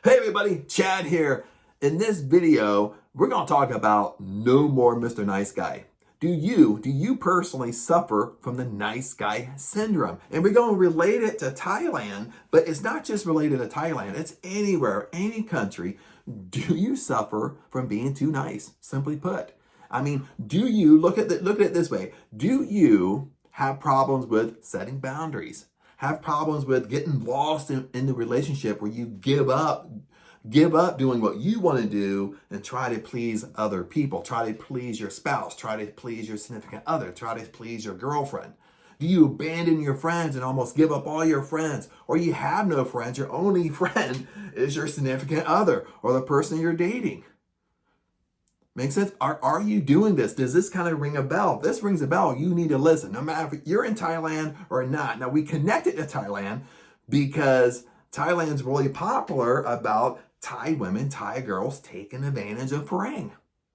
Hey everybody, Chad here. In this video, we're going to talk about no more Mr. Nice Guy. Do you personally suffer from the nice guy syndrome? And we're going to relate it to Thailand, but it's not just related to Thailand. It's anywhere, any country. Do you suffer from being too nice? Simply put. I mean, do you, look at it this way. Do you have problems with setting boundaries? Have problems with getting lost in the relationship where you give up doing what you want to do and try to please other people, try to please your spouse, try to please your significant other, try to please your girlfriend? Do you abandon your friends and almost give up all your friends? Or you have no friends, your only friend is your significant other or the person you're dating? Make sense? Are you doing this? Does this kind of ring a bell? If this rings a bell, you need to listen, no matter if you're in Thailand or not. Now, we connected to Thailand because Thailand's really popular about Thai women, Thai girls taking advantage of Farang.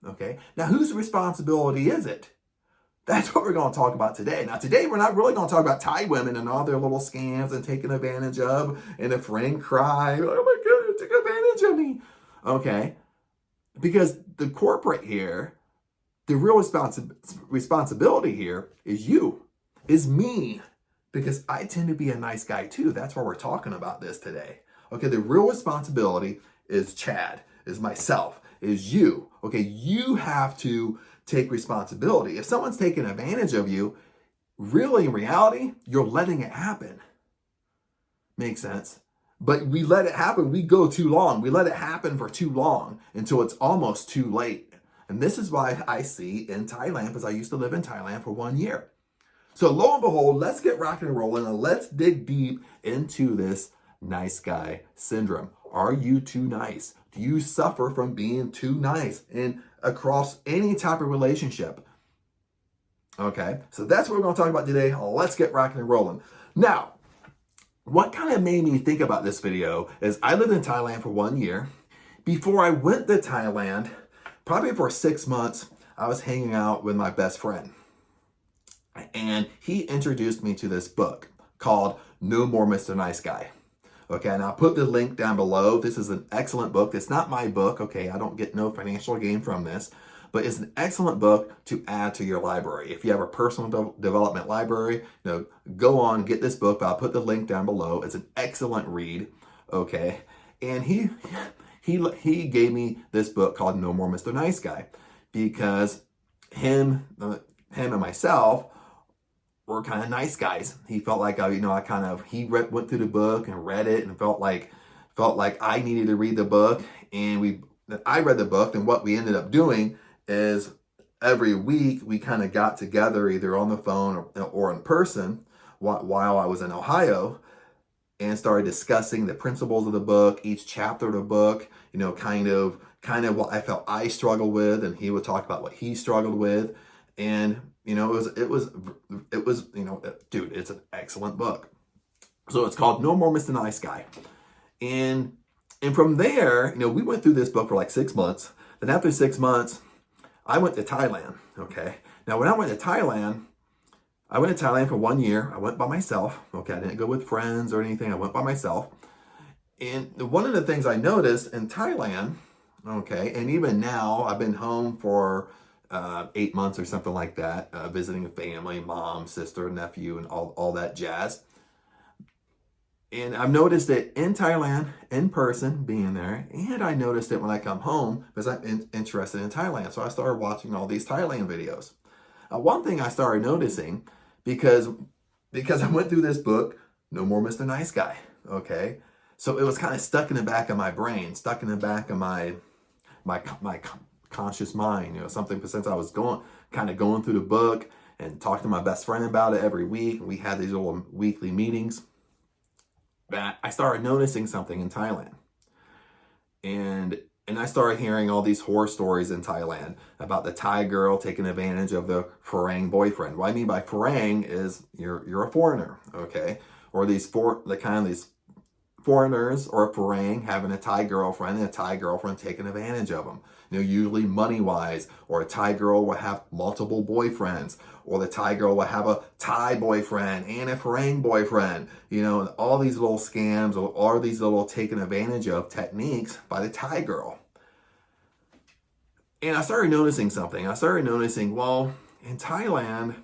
Okay? Now, whose responsibility is it? That's what we're going to talk about today. Now, today, we're not really going to talk about Thai women and all their little scams and taking advantage of, and if Farang cry, oh my God, took advantage of me. Okay? Because the corporate here, the real responsibility here is me, because I tend to be a nice guy too. That's why we're talking about this today. Okay, the real responsibility is Chad, is myself, is you. Okay, you have to take responsibility. If someone's taking advantage of you, really in reality, you're letting it happen. Makes sense? But we let it happen. We go too long. We let it happen for too long until it's almost too late. And this is why I see in Thailand, because I used to live in Thailand for 1 year. So lo and behold, let's get rocking and rolling and let's dig deep into this nice guy syndrome. Are you too nice? Do you suffer from being too nice and across any type of relationship? Okay, so that's what we're going to talk about today. Let's get rocking and rolling. Now, what kind of made me think about this video is I lived in Thailand for 1 year. Before I went to Thailand, probably for 6 months, I was hanging out with my best friend. And he introduced me to this book called No More Mr. Nice Guy. Okay, and I'll put the link down below. This is an excellent book. It's not my book, okay? I don't get no financial gain from this. But it's an excellent book to add to your library. If you have a personal development library, go on, get this book. I'll put the link down below. It's an excellent read, okay? And he gave me this book called No More Mr. Nice Guy because him and myself were kind of nice guys. He felt like he went through the book and read it and felt like I needed to read the book, and I read the book. And what we ended up doing is every week we kind of got together either on the phone or in person while I was in Ohio and started discussing the principles of the book, each chapter of the book, kind of what I felt I struggled with, and he would talk about what he struggled with. And, it was, dude, it's an excellent book. So it's called No More Mr. Nice Guy. And from there, we went through this book for like 6 months. Then after 6 months, I went to Thailand, okay? Now, when I went to Thailand for 1 year. I went by myself, okay? I didn't go with friends or anything. I went by myself. And one of the things I noticed in Thailand, okay, and even now, I've been home for 8 months or something like that, visiting a family, mom, sister, nephew, and all that jazz. And I've noticed it in Thailand, in person, being there, and I noticed it when I come home because I'm interested in Thailand. So I started watching all these Thailand videos. One thing I started noticing, because I went through this book, No More Mr. Nice Guy, okay? So it was kind of stuck in the back of my brain, stuck in the back of my conscious mind, something since I was going through the book and talking to my best friend about it every week. We had these little weekly meetings. That I started noticing something in Thailand. And I started hearing all these horror stories in Thailand about the Thai girl taking advantage of the Farang boyfriend. What I mean by Farang is you're a foreigner, okay? Or these foreigners or a Farang having a Thai girlfriend and a Thai girlfriend taking advantage of them. Usually money-wise, or a Thai girl will have multiple boyfriends, or the Thai girl will have a Thai boyfriend and a Farang boyfriend. All these little scams or all these little taken advantage of techniques by the Thai girl. And I started noticing something. I started noticing, well, in Thailand,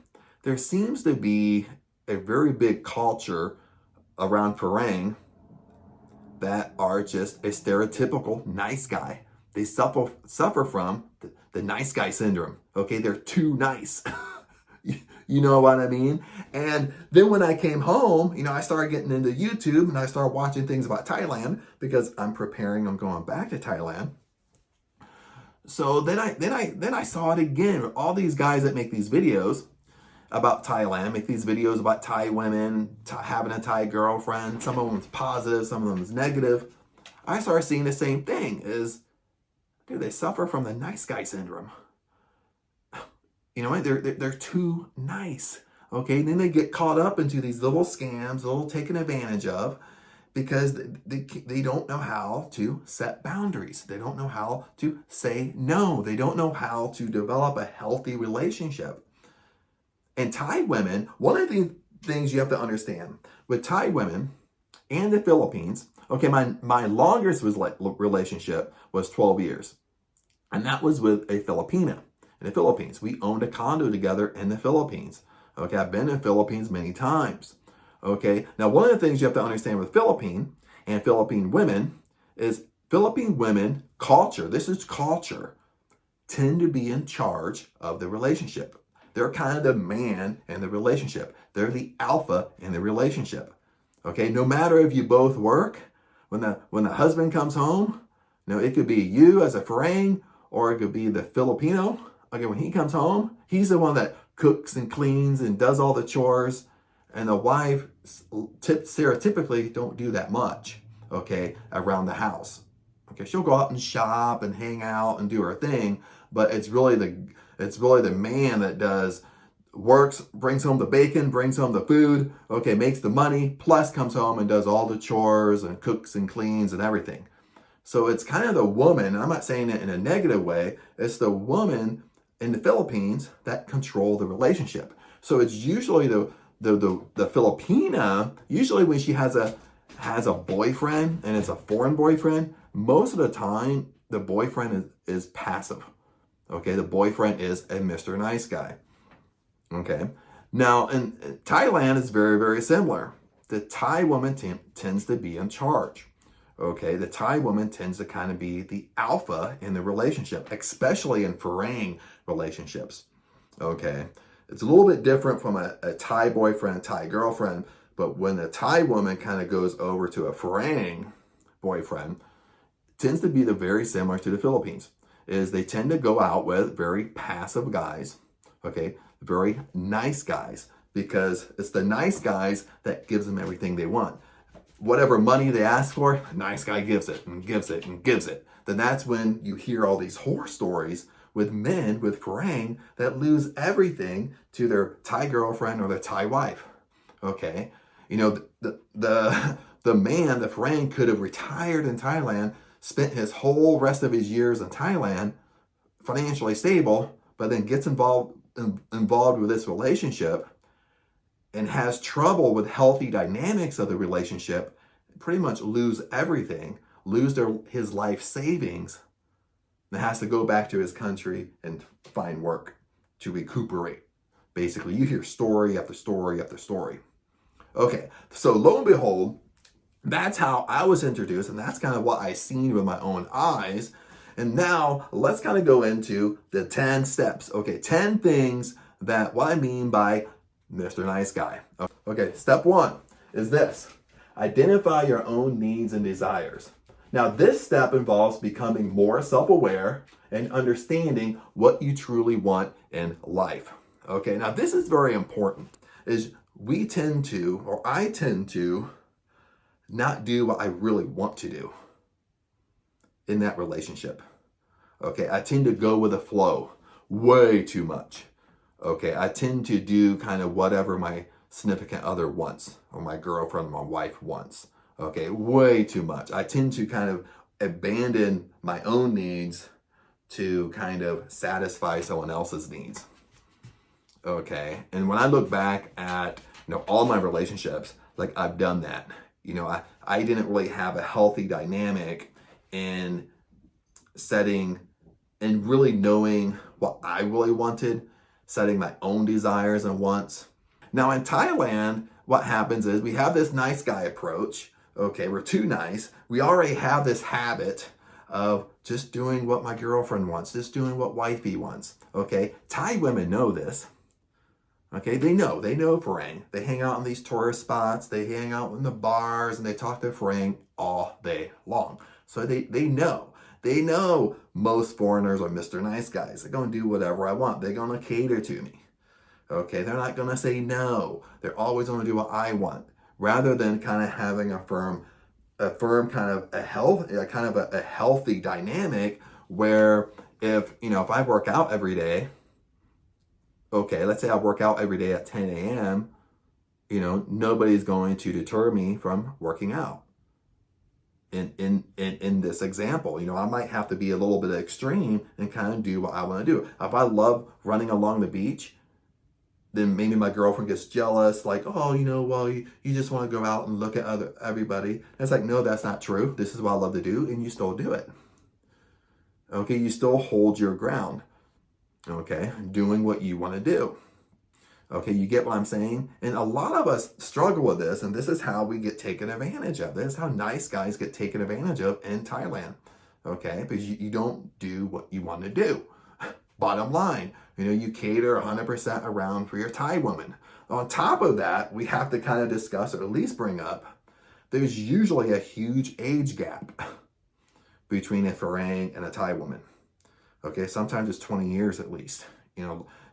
there seems to be a very big culture around Farang that are just a stereotypical nice guy. They suffer from the nice guy syndrome. Okay, they're too nice. You know what I mean? And then when I came home, I started getting into YouTube and I started watching things about Thailand because I'm going back to Thailand. So then I saw it again. All these guys that make these videos about Thailand, make these videos about Thai women, having a Thai girlfriend. Some of them is positive, some of them is negative. I started seeing the same thing they suffer from the nice guy syndrome. They're too nice. Okay, then they get caught up into these little scams, little taken advantage of, because they don't know how to set boundaries. They don't know how to say no. They don't know how to develop a healthy relationship. And Thai women, one of the things you have to understand with Thai women and the Philippines, okay, my longest relationship was 12 years. And that was with a Filipina in the Philippines. We owned a condo together in the Philippines. Okay, I've been in the Philippines many times. Okay, now one of the things you have to understand with Philippine and Philippine women is Philippine women culture, this is culture, tend to be in charge of the relationship. They're kind of the man in the relationship. They're the alpha in the relationship. Okay, no matter if you both work, when the husband comes home, it could be you as a Farang, or it could be the Filipino. Okay, when he comes home, he's the one that cooks and cleans and does all the chores. And the wife, stereotypically, don't do that much, okay, around the house. Okay, she'll go out and shop and hang out and do her thing, but it's really the man that works, brings home the bacon, brings home the food, okay, makes the money, plus comes home and does all the chores and cooks and cleans and everything. So it's kind of the woman, I'm not saying it in a negative way, it's the woman in the Philippines that control the relationship. So it's usually the Filipina, usually when she has a boyfriend and it's a foreign boyfriend, most of the time the boyfriend is passive. Okay, the boyfriend is a Mr. Nice Guy. Okay, now in Thailand it's very, very similar. The Thai woman tends to be in charge. Okay, the Thai woman tends to kind of be the alpha in the relationship, especially in Farang relationships. Okay, it's a little bit different from a Thai boyfriend, a Thai girlfriend, but when the Thai woman kind of goes over to a Farang boyfriend, it tends to be very similar to the Philippines, is they tend to go out with very passive guys, okay, very nice guys, because it's the nice guys that gives them everything they want. Whatever money they ask for, nice guy gives it and gives it and gives it. Then that's when you hear all these horror stories with men with Farang that lose everything to their Thai girlfriend or their Thai wife. Okay, the man, the Farang, could have retired in Thailand, spent his whole rest of his years in Thailand, financially stable, but then gets involved with this relationship and has trouble with healthy dynamics of the relationship, pretty much lose everything, lose his life savings, and has to go back to his country and find work to recuperate. Basically, you hear story after story after story. Okay, so lo and behold, that's how I was introduced, and that's kind of what I seen with my own eyes. And now let's kind of go into the 10 steps. Okay, 10 things what I mean by Mr. Nice Guy. Okay, step 1 is this. Identify your own needs and desires. Now, this step involves becoming more self-aware and understanding what you truly want in life. Okay, now this is very important, is I tend to not do what I really want to do in that relationship. Okay, I tend to go with the flow way too much. Okay, I tend to do kind of whatever my significant other wants, or my girlfriend, or my wife wants. Okay, way too much. I tend to kind of abandon my own needs to kind of satisfy someone else's needs. Okay, and when I look back at all my relationships, like I've done that. I didn't really have a healthy dynamic in setting and really knowing what I really wanted, setting my own desires and wants. Now in Thailand, what happens is we have this nice guy approach. Okay, we're too nice. We already have this habit of just doing what my girlfriend wants, just doing what wifey wants. Okay, Thai women know this. Okay, they know Farang. They hang out in these tourist spots, they hang out in the bars, and they talk to Farang all day long. So they know. They know most foreigners are Mr. Nice Guys. They're going to do whatever I want. They're going to cater to me. Okay, they're not going to say no. They're always going to do what I want, rather than kind of having a firm kind of a healthy dynamic where if I work out every day. Okay, let's say I work out every day at 10 a.m., nobody's going to deter me from working out. In this example, I might have to be a little bit extreme and kind of do what I want to do. If I love running along the beach, then maybe my girlfriend gets jealous, like, oh, well, you just want to go out and look at everybody. And it's like, no, that's not true. This is what I love to do, and you still do it. Okay, you still hold your ground. Okay, doing what you want to do. Okay, you get what I'm saying? And a lot of us struggle with this, and this is how we get taken advantage of. This is how nice guys get taken advantage of in Thailand. Okay, because you don't do what you want to do. Bottom line, you cater 100% around for your Thai woman. On top of that, we have to kind of discuss, or at least bring up, there's usually a huge age gap between a Farang and a Thai woman. Okay, sometimes it's 20 years at least.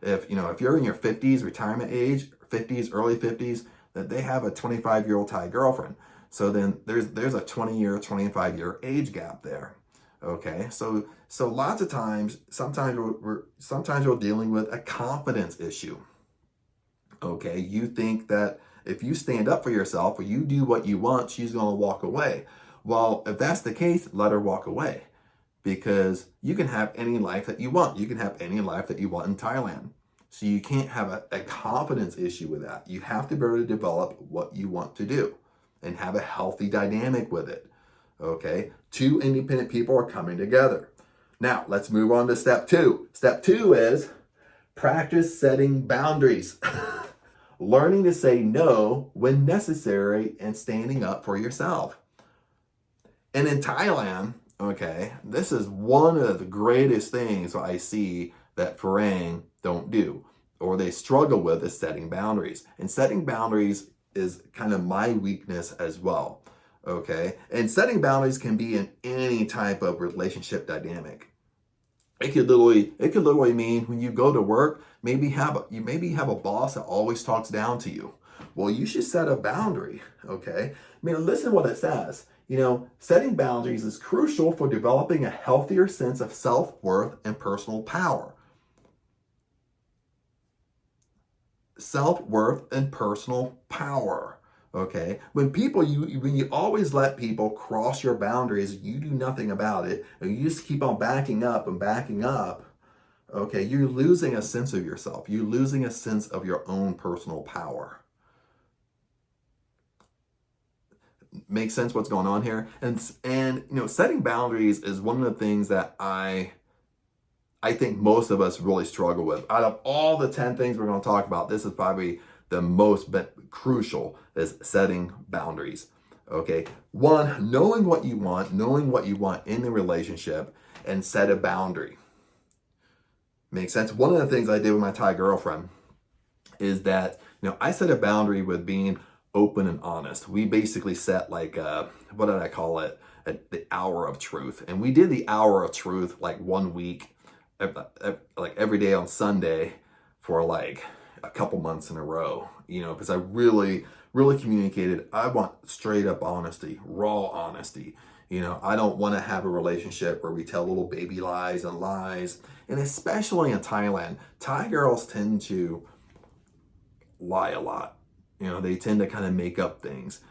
If you're in your 50s, retirement age, 50s, early 50s, that they have a 25-year-old Thai girlfriend. So then there's a 20-year, 25-year age gap there. Okay, so lots of times, sometimes we're dealing with a confidence issue. Okay, you think that if you stand up for yourself or you do what you want, she's going to walk away. Well, if that's the case, let her walk away. Because you can have any life that you want. You can have any life that you want in Thailand. So you can't have a confidence issue with that. You have to be able to develop what you want to do and have a healthy dynamic with it. Okay? Two independent people are coming together. Now, let's move on to step 2. Step 2 is practice setting boundaries. Learning to say no when necessary and standing up for yourself. And in Thailand, okay, this is one of the greatest things I see that Farang don't do, or they struggle with, is setting boundaries. And setting boundaries is kind of my weakness as well, okay? And setting boundaries can be in any type of relationship dynamic. It could literally mean when you go to work, maybe you have a boss that always talks down to you. Well, you should set a boundary, okay? Listen to what it says. Setting boundaries is crucial for developing a healthier sense of self-worth and personal power. Self-worth and personal power. Okay? When you always let people cross your boundaries, you do nothing about it, and you just keep on backing up and backing up, okay, you're losing a sense of yourself. You're losing a sense of your own personal power. Make sense what's going on here? And setting boundaries is one of the things that I think most of us really struggle with. Out of all the 10 things we're going to talk about, this is probably the most crucial, is setting boundaries. Okay, 1, knowing what you want in the relationship, and set a boundary. Makes sense? One of the things I did with my Thai girlfriend is that I set a boundary with being open and honest. We basically set what did I call it? The hour of truth. And we did the hour of truth like 1 week, like every day on Sunday for like a couple months in a row, because I really, really communicated. I want straight up honesty, raw honesty. I don't want to have a relationship where we tell little baby lies and lies. And especially in Thailand, Thai girls tend to lie a lot. They tend to kind of make up things.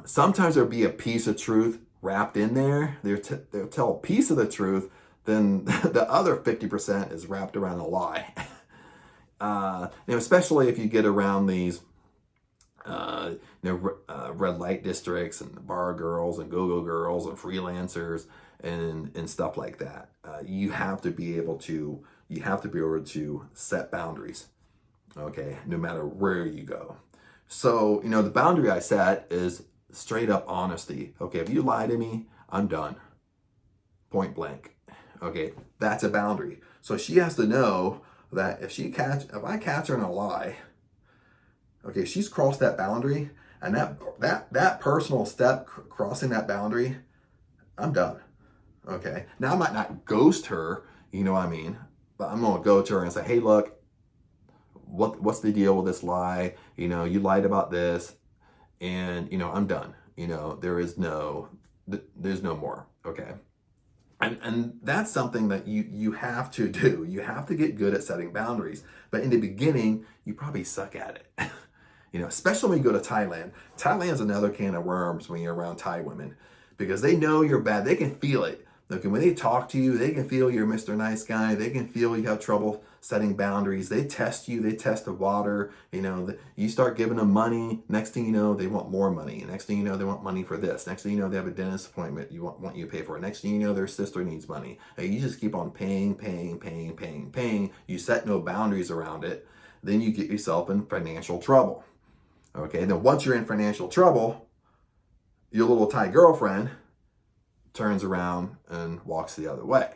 Sometimes there'll be a piece of truth wrapped in there. They'll tell a piece of the truth, then the other 50% is wrapped around a lie. Especially if you get around these red light districts and bar girls and go-go girls and freelancers and stuff like that. You have to be able to set boundaries, okay, no matter where you go. So, the boundary I set is straight up honesty. Okay, if you lie to me, I'm done. Point blank. Okay, that's a boundary. So she has to know that if I catch her in a lie, okay, she's crossed that boundary, and that personal step crossing that boundary, I'm done. Okay, now I might not ghost her, you know what I mean, but I'm gonna go to her and say, hey, look, what's the deal with this lie? You lied about this, and I'm done. There's no more. Okay. And that's something that you have to do. You have to get good at setting boundaries. But in the beginning, you probably suck at it. Especially when you go to Thailand. Thailand's another can of worms when you're around Thai women, because they know you're bad. They can feel it. Look, when they talk to you, they can feel you're Mr. Nice Guy. They can feel you have trouble setting boundaries. They test you. They test the water. You start giving them money. Next thing you know, they want more money. Next thing you know, they want money for this. Next thing you know, they have a dentist appointment you want you to pay for it. Next thing you know, their sister needs money. And you just keep on paying. You set no boundaries around it. Then you get yourself in financial trouble. Okay, then once you're in financial trouble, your little Thai girlfriend turns around and walks the other way.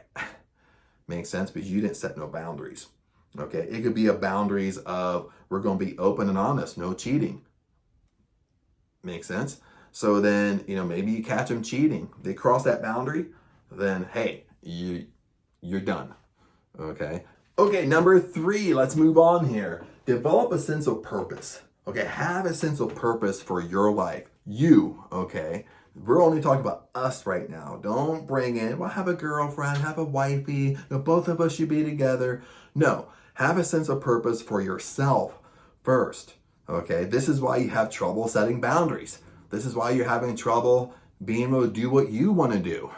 Makes sense, because you didn't set no boundaries. Okay, it could be a boundaries of, we're going to be open and honest, no cheating. Makes sense. So then, maybe you catch them cheating. They cross that boundary, then hey, you're done. Okay. Okay, number 3, let's move on here. Develop a sense of purpose. Okay, have a sense of purpose for your life. Okay? We're only talking about us right now. Don't bring in, well, have a girlfriend, have a wifey, both of us should be together. No, have a sense of purpose for yourself first. Okay, this is why you have trouble setting boundaries. This is why you're having trouble being able to do what you want to do.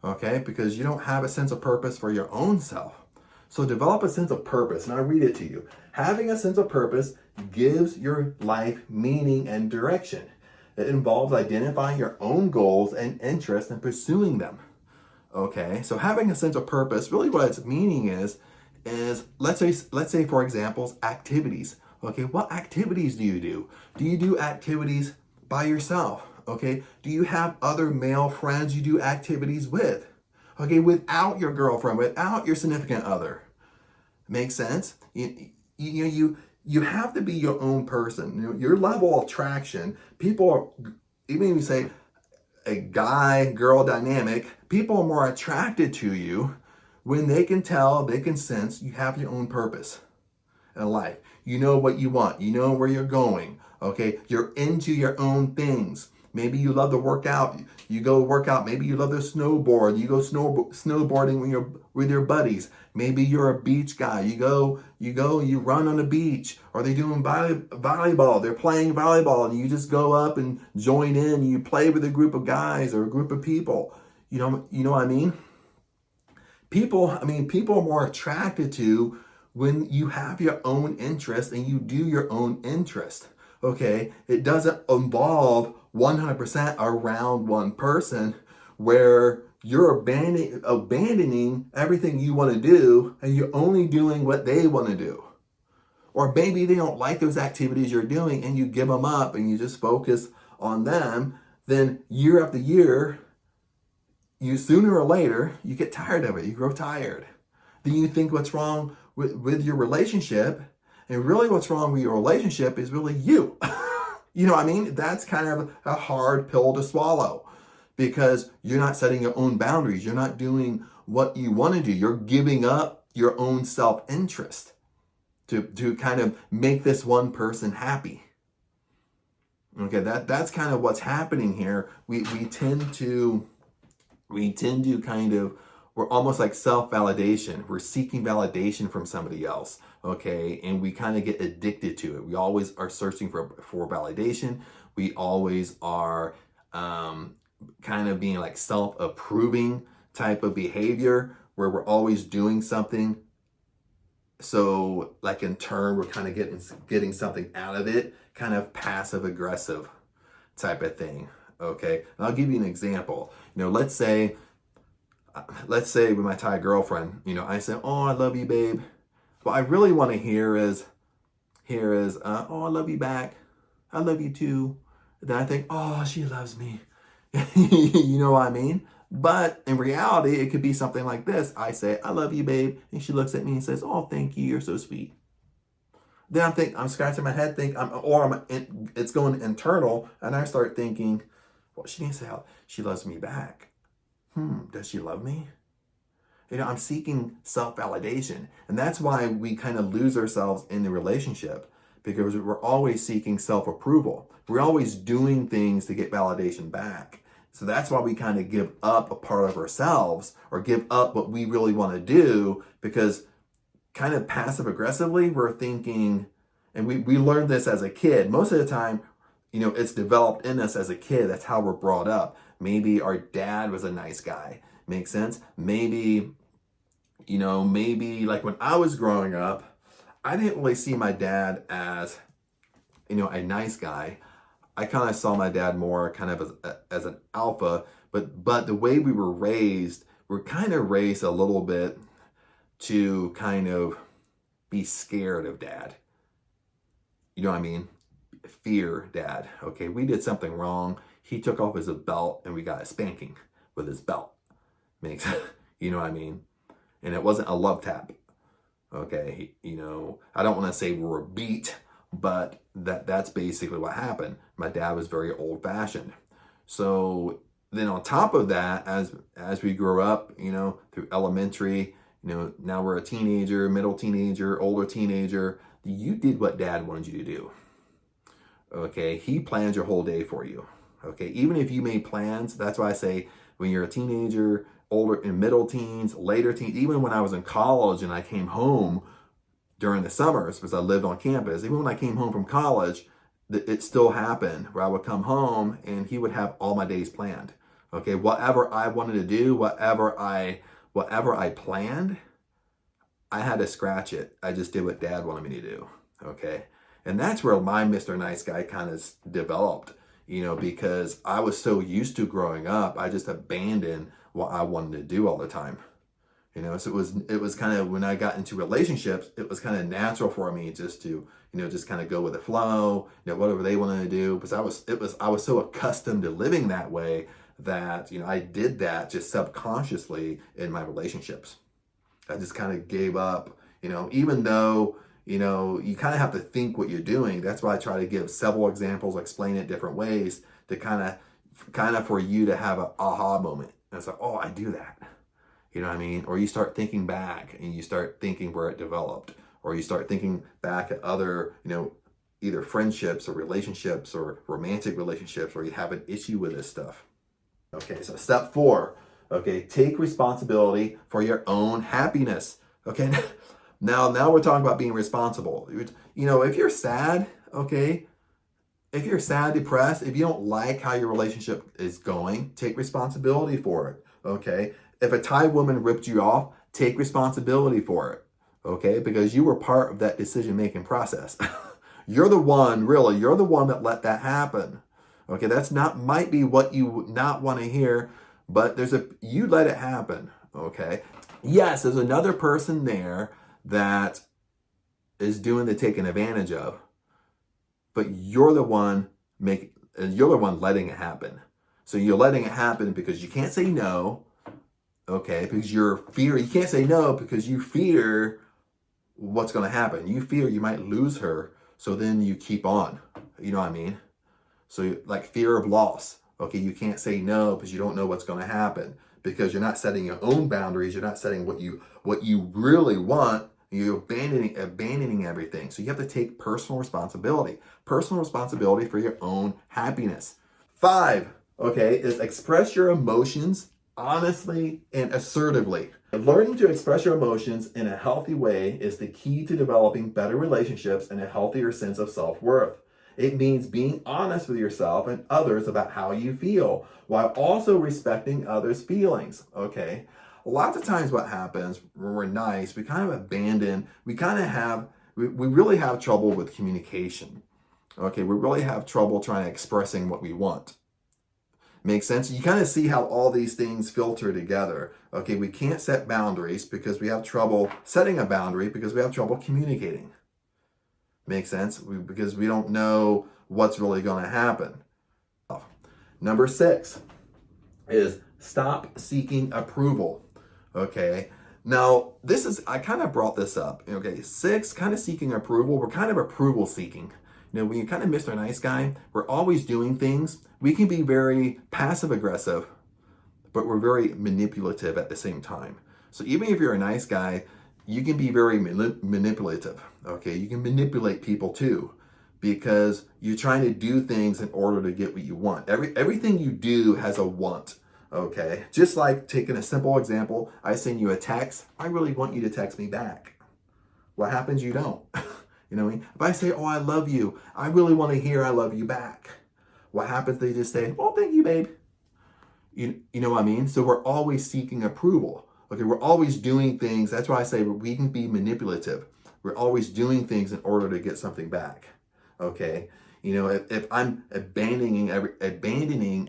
Okay, because you don't have a sense of purpose for your own self. So develop a sense of purpose, and I'll read it to you. Having a sense of purpose gives your life meaning and direction. It involves identifying your own goals and interests and pursuing them. Okay, so having a sense of purpose, really what its meaning is let's say for example, activities. Okay, what activities do you do? Do you do activities by yourself? Okay, do you have other male friends you do activities with? Okay, without your girlfriend, without your significant other. Makes sense? You have to be your own person. Your level of attraction, even if you say a guy-girl dynamic, people are more attracted to you when they can tell, they can sense you have your own purpose in life. You know what you want. You know where you're going. Okay, you're into your own things. Maybe you love to work out. You go work out. Maybe you love to snowboard. You go snowboarding with your buddies. Maybe you're a beach guy. You run on the beach. Or they're doing volleyball. They're playing volleyball, and you just go up and join in. You play with a group of guys or a group of people. You know what I mean? People are more attracted to when you have your own interest and you do your own interest. Okay, it doesn't involve 100% around one person where you're abandoning everything you want to do and you're only doing what they want to do. Or maybe they don't like those activities you're doing and you give them up and you just focus on them. Then year after year, you sooner or later, you get tired of it. You grow tired. Then you think what's wrong with your relationship. And really what's wrong with your relationship is really you. You know what I mean? That's kind of a hard pill to swallow because you're not setting your own boundaries. You're not doing what you want to do. You're giving up your own self-interest to kind of make this one person happy. Okay, that's kind of what's happening here. We tend to kind of, we're almost like self-validation. We're seeking validation from somebody else, okay? And we kind of get addicted to it. We always are searching for validation. We always are kind of being like self-approving type of behavior where we're always doing something. So like in turn, we're kind of getting something out of it, kind of passive aggressive type of thing. Okay. And I'll give you an example. Let's say with my Thai girlfriend, I say, "Oh, I love you, babe." What I really want to hear is, "Oh, I love you back. I love you too." Then I think, "Oh, she loves me." You know what I mean? But in reality, it could be something like this. I say, "I love you, babe." And she looks at me and says, "Oh, thank you. You're so sweet." Then I'm scratching my head, it's going internal. And I start thinking, well, she didn't say how she loves me back. Does she love me? I'm seeking self-validation. And that's why we kind of lose ourselves in the relationship, because we're always seeking self-approval. We're always doing things to get validation back. So that's why we kind of give up a part of ourselves, or give up what we really want to do, because kind of passive aggressively we're thinking, and we learned this as a kid. Most of the time, it's developed in us as a kid. That's how we're brought up. Maybe our dad was a nice guy. Makes sense? Maybe like when I was growing up, I didn't really see my dad as, a nice guy. I kind of saw my dad more kind of as an alpha, but the way we were raised, we're kind of raised a little bit to kind of be scared of dad. You know what I mean? Fear dad. Okay, we did something wrong. He took off his belt and we got a spanking with his belt. You know what I mean? And it wasn't a love tap. Okay, I don't want to say we were beat, but that's basically what happened. My dad was very old-fashioned. So then on top of that, as we grew up, through elementary, now we're a teenager, middle teenager, older teenager, you did what dad wanted you to do. Okay, he planned your whole day for you. Okay, even if you made plans, that's why I say when you're a teenager, older and middle teens, later teens, even when I was in college and I came home during the summers, because I lived on campus, even when I came home from college, it still happened where I would come home and he would have all my days planned. Okay, whatever I wanted to do, whatever I planned, I had to scratch it. I just did what dad wanted me to do. Okay, and that's where my Mr. Nice Guy kind of developed, because I was so used to growing up, I just abandoned what I wanted to do all the time. So it was kind of, when I got into relationships, it was kind of natural for me just to, just kind of go with the flow, whatever they wanted to do. Because I was so accustomed to living that way that, I did that just subconsciously in my relationships. I just kind of gave up, even though, you kind of have to think what you're doing. That's why I try to give several examples, explain it different ways to kind of for you to have an aha moment. And it's like, oh, I do that. You know what I mean? Or you start thinking back and you start thinking where it developed, or you start thinking back at other, either friendships or relationships or romantic relationships where you have an issue with this stuff. Okay, so step 4, okay, take responsibility for your own happiness. Okay, now we're talking about being responsible. If you're sad, okay, if you're sad, depressed, if you don't like how your relationship is going, take responsibility for it. Okay, if a Thai woman ripped you off, take responsibility for it. Okay, because you were part of that decision-making process. You're the one that let that happen. Okay, might be what you would not want to hear, but you let it happen. Okay, yes, there's another person there that is doing the taking advantage of, but you're the one letting it happen. So you're letting it happen because you can't say no. Okay, because you can't say no because you fear what's going to happen. You fear you might lose her, so then you keep on. You know what I mean? So like fear of loss. Okay, you can't say no because you don't know what's going to happen, because you're not setting your own boundaries. You're not setting what you really want. You're abandoning everything. So you have to take personal responsibility for your own happiness. 5, okay, is express your emotions honestly and assertively. Learning to express your emotions in a healthy way is the key to developing better relationships and a healthier sense of self-worth. It means being honest with yourself and others about how you feel while also respecting others' feelings, okay? Lots of times what happens when we're nice, we kind of abandon, we really have trouble with communication, okay? We really have trouble trying to expressing what we want. Makes sense? You kind of see how all these things filter together. Okay, we can't set boundaries because we have trouble setting a boundary because we have trouble communicating. Makes sense? Because we don't know what's really going to happen. Number 6 is stop seeking approval. Okay, now I kind of brought this up. Okay, 6, kind of seeking approval. We're kind of approval seeking. When you're kind of Mr. Nice Guy, we're always doing things. We can be very passive aggressive, but we're very manipulative at the same time. So even if you're a nice guy, you can be very manipulative. Okay, you can manipulate people too, because you're trying to do things in order to get what you want. Everything you do has a want. Okay, just like taking a simple example, I send you a text. I really want you to text me back. What happens? You don't. You know what I mean? If I say, oh, I love you, I really want to hear I love you back. What happens? They just say, oh, thank you, babe. You know what I mean? So we're always seeking approval. Okay, we're always doing things. That's why I say we can be manipulative. We're always doing things in order to get something back. Okay, if I'm abandoning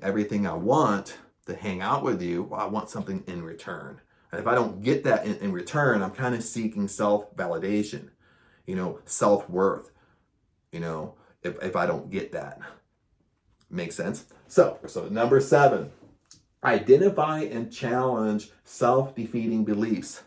everything I want to hang out with you, well, I want something in return. And if I don't get that in return, I'm kind of seeking self-validation. Self-worth, if I don't get that. Makes sense? So number 7, identify and challenge self-defeating beliefs.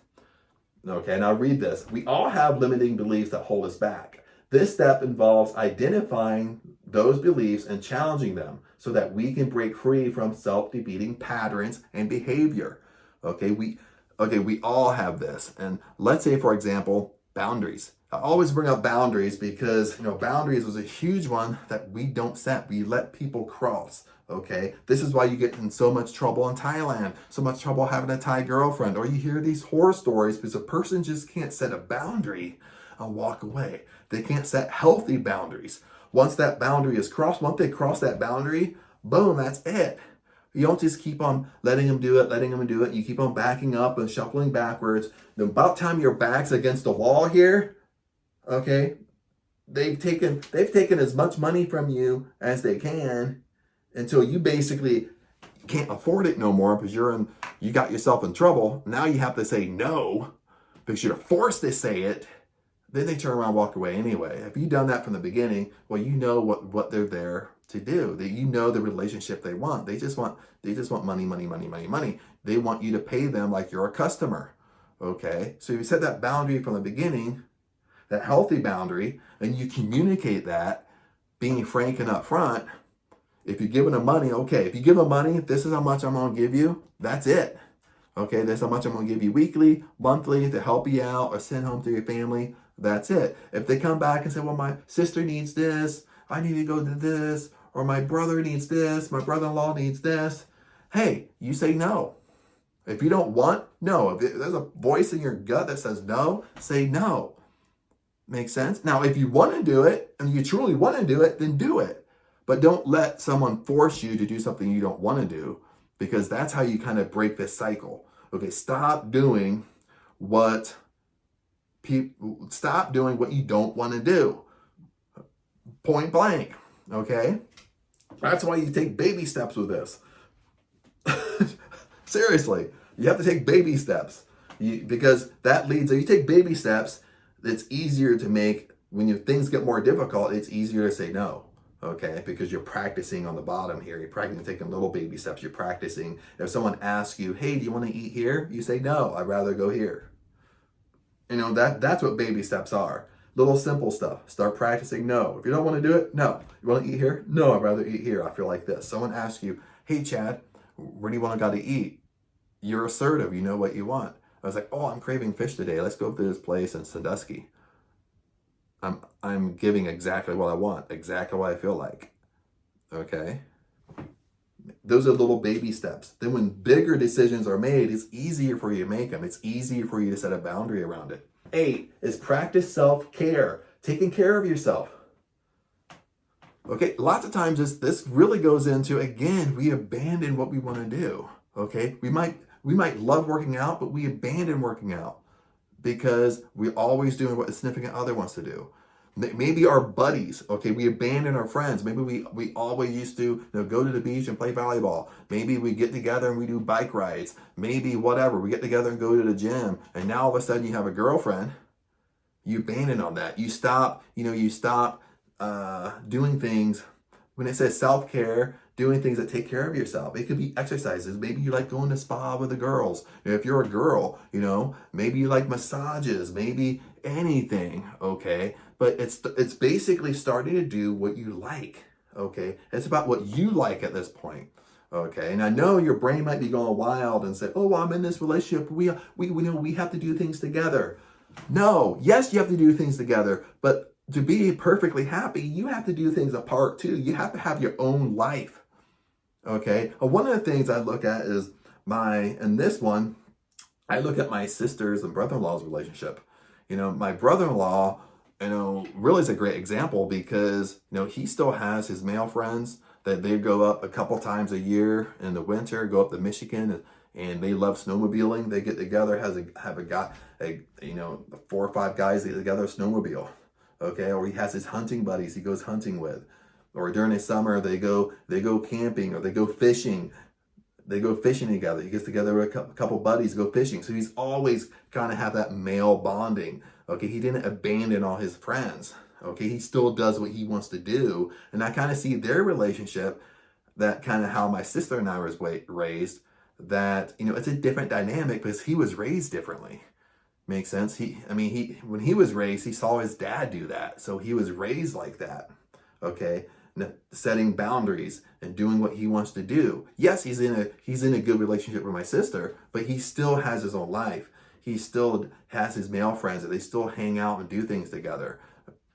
Okay, now read this. We all have limiting beliefs that hold us back. This step involves identifying those beliefs and challenging them so that we can break free from self-defeating patterns and behavior. Okay, we all have this. And let's say, for example, boundaries. I always bring up boundaries because, boundaries was a huge one that we don't set. We let people cross, okay? This is why you get in so much trouble in Thailand, so much trouble having a Thai girlfriend, or you hear these horror stories because a person just can't set a boundary and walk away. They can't set healthy boundaries. Once that boundary is crossed, once they cross that boundary, boom, that's it. You don't just keep on letting them do it. You keep on backing up and shuffling backwards. About time your back's against the wall here, okay, they've taken as much money from you as they can until you basically can't afford it no more because you got yourself in trouble. Now you have to say no because you're forced to say it. Then they turn around and walk away anyway. If you've done that from the beginning, well, you know what they're there to do. The relationship they want. They just want money. They want you to pay them like you're a customer. Okay? So if you set that boundary from the beginning, that healthy boundary, and you communicate that, being frank and upfront, if you're giving them money, okay, if you give them money, this is how much I'm going to give you, that's it. Okay, this is how much I'm going to give you weekly, monthly, to help you out or send home to your family, that's it. If they come back and say, well, my sister needs this, I need to go to this, or my brother needs this, my brother-in-law needs this, hey, you say no. If you don't want, no. If there's a voice in your gut that says no, say no. Makes sense? Now, if you want to do it, and you truly want to do it, then do it. But don't let someone force you to do something you don't want to do, because that's how you kind of break this cycle. Okay, stop doing what you don't want to do. Point blank. Okay? That's why you take baby steps with this. Seriously, you have to take baby steps. Because that leads, if you take baby steps, it's easier to make, when things get more difficult, it's easier to say no. Okay, because you're practicing on the bottom here. You're practicing taking little baby steps. You're practicing. If someone asks you, hey, do you want to eat here? You say, no, I'd rather go here. That's what baby steps are. Little simple stuff. Start practicing no. If you don't want to do it, no. You want to eat here? No, I'd rather eat here. I feel like this. Someone asks you, hey, Chad, where do you want to go to eat? You're assertive. You know what you want. I was like, oh, I'm craving fish today. Let's go to this place in Sandusky. I'm giving exactly what I want, exactly what I feel like. Okay? Those are little baby steps. Then when bigger decisions are made, it's easier for you to make them. It's easier for you to set a boundary around it. 8 is practice self-care, taking care of yourself. Okay, lots of times this really goes into, again, we abandon what we want to do. Okay, we might love working out, but we abandon working out because we're always doing what the significant other wants to do. Maybe our buddies, okay, we abandon our friends. Maybe we always used to go to the beach and play volleyball. Maybe we get together and we do bike rides. Maybe whatever, we get together and go to the gym. And now all of a sudden you have a girlfriend. You abandon on that. You stop doing things. When it says self-care, doing things that take care of yourself. It could be exercises. Maybe you like going to spa with the girls. If you're a girl, maybe you like massages, maybe anything, okay? But it's basically starting to do what you like, okay? It's about what you like at this point, okay? And I know your brain might be going wild and say, oh, well, I'm in this relationship. We have to do things together. No, yes, you have to do things together, but to be perfectly happy, you have to do things apart too. You have to have your own life. Okay. One of the things I look at is I look at my sister's and brother-in-law's relationship. My brother-in-law, really is a great example because, he still has his male friends that they go up a couple times a year in the winter, go up to Michigan, and they love snowmobiling. They get together, have a guy, 4 or 5 guys get together snowmobile. Okay, or he has his hunting buddies he goes hunting with, or during the summer they go camping, or they go fishing. They go fishing together. He gets together with a couple buddies, go fishing. So he's always kind of have that male bonding. Okay, he didn't abandon all his friends. Okay, he still does what he wants to do, and I kind of see their relationship, that kind of how my sister and I was raised. That it's a different dynamic because he was raised differently. Makes sense. When he was raised, he saw his dad do that. So he was raised like that. Okay. Setting boundaries and doing what he wants to do. Yes, he's in a good relationship with my sister, but he still has his own life. He still has his male friends that they still hang out and do things together.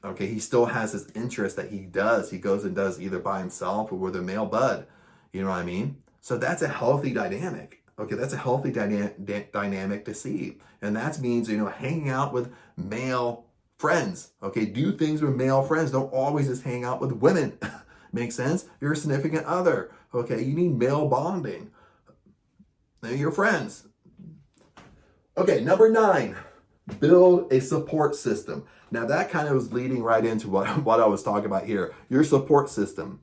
Okay. He still has his interest that he does. He goes and does either by himself or with a male bud. You know what I mean? So that's a healthy dynamic. Okay, that's a healthy dynamic to see. And that means, hanging out with male friends. Okay, do things with male friends. Don't always just hang out with women. Makes sense? You're a significant other. Okay, you need male bonding. They're your friends. Okay, number 9, build a support system. Now that kind of was leading right into what I was talking about here. Your support system.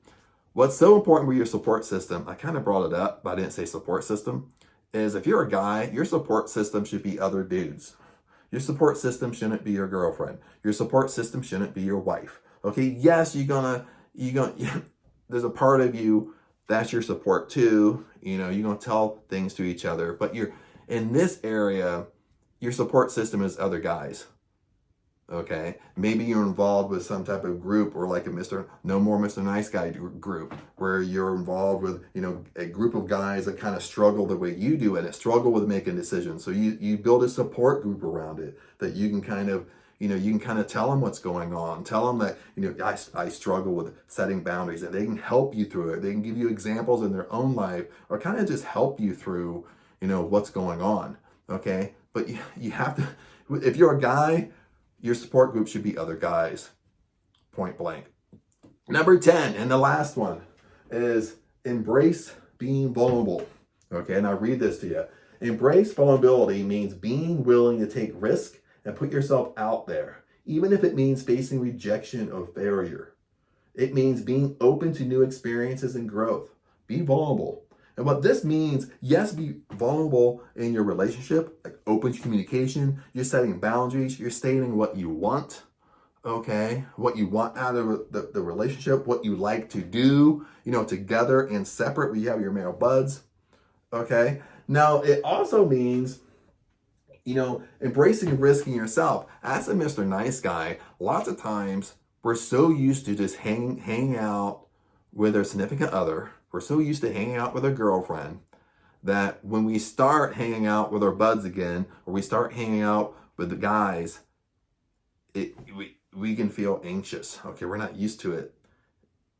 What's so important with your support system, I kind of brought it up, but I didn't say support system, is if you're a guy, your support system should be other dudes. Your support system shouldn't be your girlfriend. Your support system shouldn't be your wife. Okay, yes, there's a part of you that's your support too. You're gonna tell things to each other, but in this area, your support system is other guys. Okay, maybe you're involved with some type of group, or like a No More Mr. Nice Guy group, where you're involved with, a group of guys that kind of struggle the way you do and struggle with making decisions. So you build a support group around it that you can kind of, tell them what's going on, tell them that, I struggle with setting boundaries, and they can help you through it. They can give you examples in their own life, or kind of just help you through, what's going on. Okay, but you have to, if you're a guy, your support group should be other guys, point blank. Number 10, and the last one, is embrace being vulnerable. Okay, and I'll read this to you. Embrace vulnerability means being willing to take risk and put yourself out there, even if it means facing rejection or failure. It means being open to new experiences and growth. Be vulnerable. And what this means, yes, be vulnerable in your relationship, like open communication. You're setting boundaries. You're stating what you want, okay? What you want out of the relationship, what you like to do, together and separate, where you have your male buds, okay? Now, it also means, embracing and risking yourself. As a Mr. Nice Guy, lots of times we're so used to just hanging out with our significant other. We're so used to hanging out with our girlfriend that when we start hanging out with our buds again, or we start hanging out with the guys, we can feel anxious. Okay, we're not used to it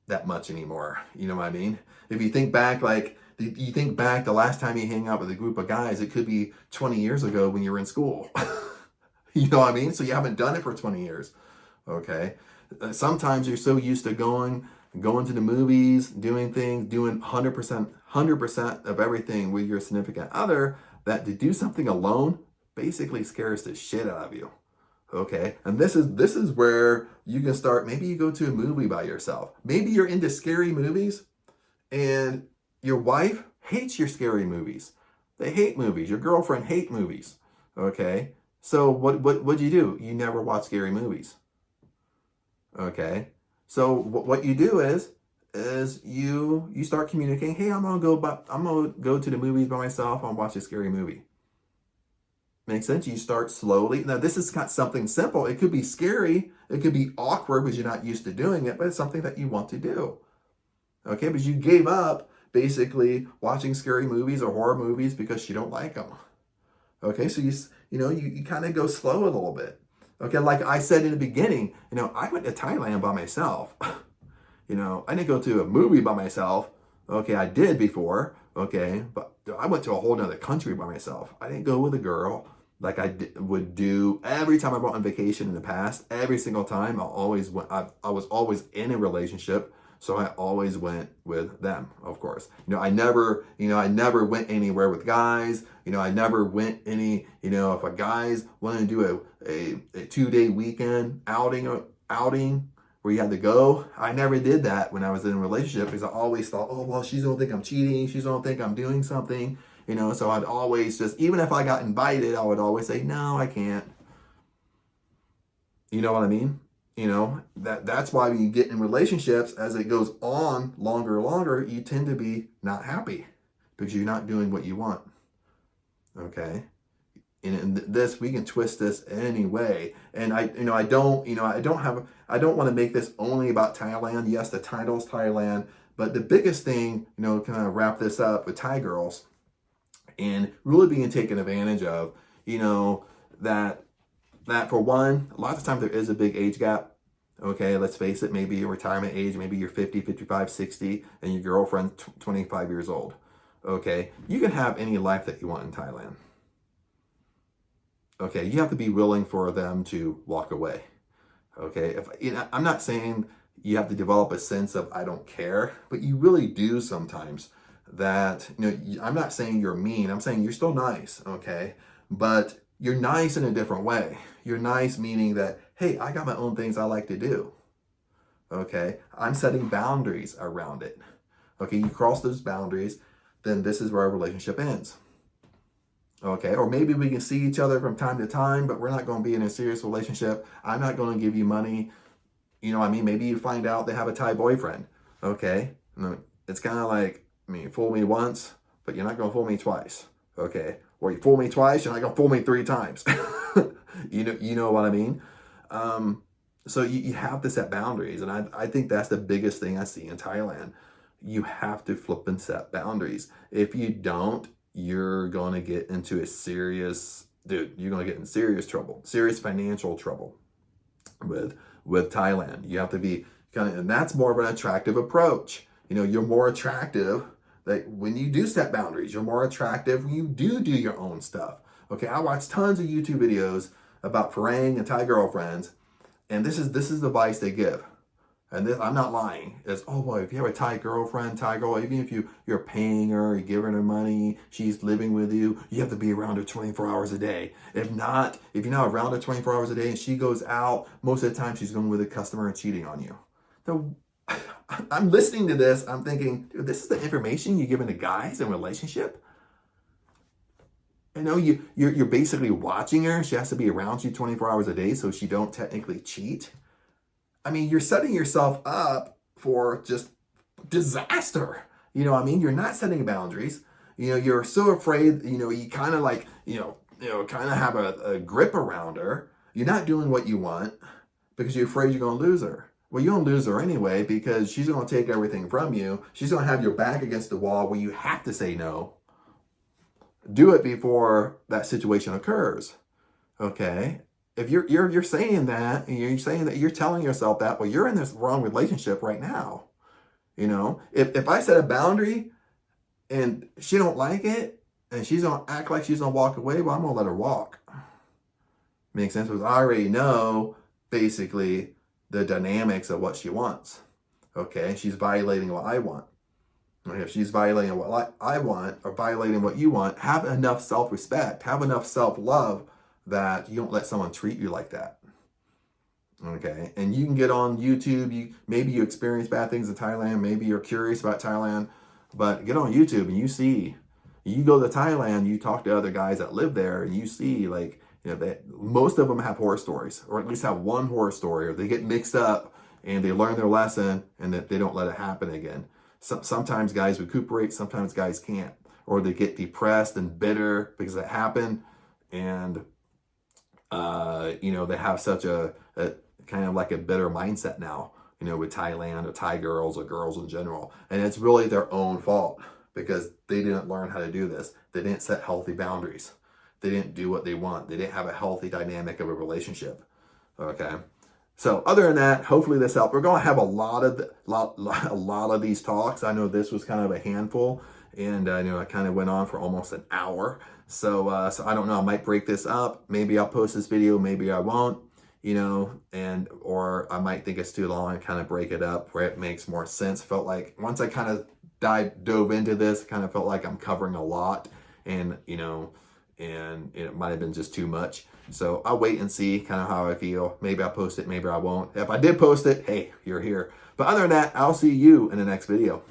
that much anymore. You know what I mean? If you think back, the last time you hang out with a group of guys, it could be 20 years ago when you were in school. You know what I mean? So you haven't done it for 20 years. Okay. Sometimes you're so used to going going to the movies, doing things, doing 100% of everything with your significant other, that to do something alone basically scares the shit out of you. Okay, and this is where you can start. Maybe you go to a movie by yourself. Maybe you're into scary movies, and your wife hates your scary movies. They hate movies. Your girlfriend hates movies. Okay, so what do? You never watch scary movies. Okay, so what you do is you start communicating. Hey, I'm gonna go to the movies by myself. I'll watch a scary movie. Makes sense? You start slowly. Now, this is not something simple. It could be scary. It could be awkward because you're not used to doing it, but it's something that you want to do. Okay, but you gave up basically watching scary movies or horror movies because you don't like them. Okay, so you kind of go slow a little bit. Okay, like I said in the beginning, I went to Thailand by myself. I didn't go to a movie by myself. Okay, I did before. Okay, but I went to a whole nother country by myself. I didn't go with a girl like I would do every time I went on vacation in the past. Every single time, I was always in a relationship, so I always went with them. Of course, I never went anywhere with guys. I never went any. If a guys wanted to do a 2-day weekend outing where you had to go, I never did that when I was in a relationship because I always thought, oh, well, she's gonna think I'm cheating. She's gonna think I'm doing something, so I'd always just, even if I got invited, I would always say, no, I can't. You know what I mean? That's why when you get in relationships, as it goes on longer and longer, you tend to be not happy because you're not doing what you want. Okay? And this, we can twist this any way. And I don't want to make this only about Thailand. Yes, the title's Thailand, but the biggest thing, kind of wrap this up with Thai girls and really being taken advantage of, that for one, a lot of times there is a big age gap. Okay, let's face it, maybe your retirement age, maybe you're 50, 55, 60, and your girlfriend's 25 years old. Okay, you can have any life that you want in Thailand. Okay, you have to be willing for them to walk away. Okay, I'm not saying you have to develop a sense of I don't care, but you really do sometimes. That I'm not saying you're mean. I'm saying you're still nice. Okay, but you're nice in a different way. You're nice meaning that, hey, I got my own things I like to do. Okay, I'm setting boundaries around it. Okay, you cross those boundaries, then this is where our relationship ends. Okay, or maybe we can see each other from time to time, but we're not going to be in a serious relationship. I'm not going to give you money. Maybe you find out they have a Thai boyfriend. Okay, it's kind of like, fool me once, but you're not going to fool me twice. Okay, or you fool me twice, you're not going to fool me 3 times. You know what I mean? So you have to set boundaries, and I think that's the biggest thing I see in Thailand. You have to flip and set boundaries. If you don't, you're going to get into you're going to get in serious trouble, serious financial trouble with Thailand. You have to be and that's more of an attractive approach. You're more attractive that when you do set boundaries, you're more attractive when you do your own stuff. Okay, I watch tons of YouTube videos about Farang and Thai girlfriends, and this is the advice they give. And this, I'm not lying. It's, oh boy, if you have a Thai girlfriend, Thai girl, even if you're paying her, you're giving her money, she's living with you, you have to be around her 24 hours a day. If you're not around her 24 hours a day and she goes out, most of the time she's going with a customer and cheating on you. So I'm listening to this, I'm thinking, dude, this is the information you're giving to guys in a relationship? You're basically watching her. She has to be around you 24 hours a day so she don't technically cheat. You're setting yourself up for just disaster. You're not setting boundaries. You're so afraid, you kind of like, kind of have a grip around her. You're not doing what you want because you're afraid you're going to lose her. Well, you're going to lose her anyway because she's going to take everything from you. She's going to have your back against the wall where you have to say no. Do it before that situation occurs. Okay? If you're saying that, and you're saying that, you're telling yourself that, well, you're in this wrong relationship right now. If I set a boundary and she don't like it and she's gonna act like she's gonna walk away, well, I'm gonna let her walk. Makes sense? Because I already know basically the dynamics of what she wants. Okay, she's violating what I want. Okay, if she's violating what I want or violating what you want, have enough self-respect, have enough self-love that you don't let someone treat you like that. Okay, and you can get on YouTube. Maybe you experience bad things in Thailand. Maybe you're curious about Thailand, but get on YouTube and you see. You go to Thailand, you talk to other guys that live there, and you see that most of them have horror stories, or at least have one horror story, or they get mixed up and they learn their lesson and that they don't let it happen again. Sometimes guys recuperate, sometimes guys can't, or they get depressed and bitter because it happened, and they have such a kind of like a bitter mindset now, with Thailand or Thai girls or girls in general. And it's really their own fault because they didn't learn how to do this. They didn't set healthy boundaries. They didn't do what they want. They didn't have a healthy dynamic of a relationship. Okay. So other than that, hopefully this helped. We're going to have a lot of these talks. I know this was kind of a handful, and I kind of went on for almost an hour. So I don't know. I might break this up. Maybe I'll post this video. Maybe I won't. Or I might think it's too long and kind of break it up where it makes more sense. Felt like once I kind of dove into this, kind of felt like I'm covering a lot, and it might have been just too much. So I'll wait and see kind of how I feel. Maybe I'll post it, maybe I won't. If I did post it, hey, you're here. But other than that, I'll see you in the next video.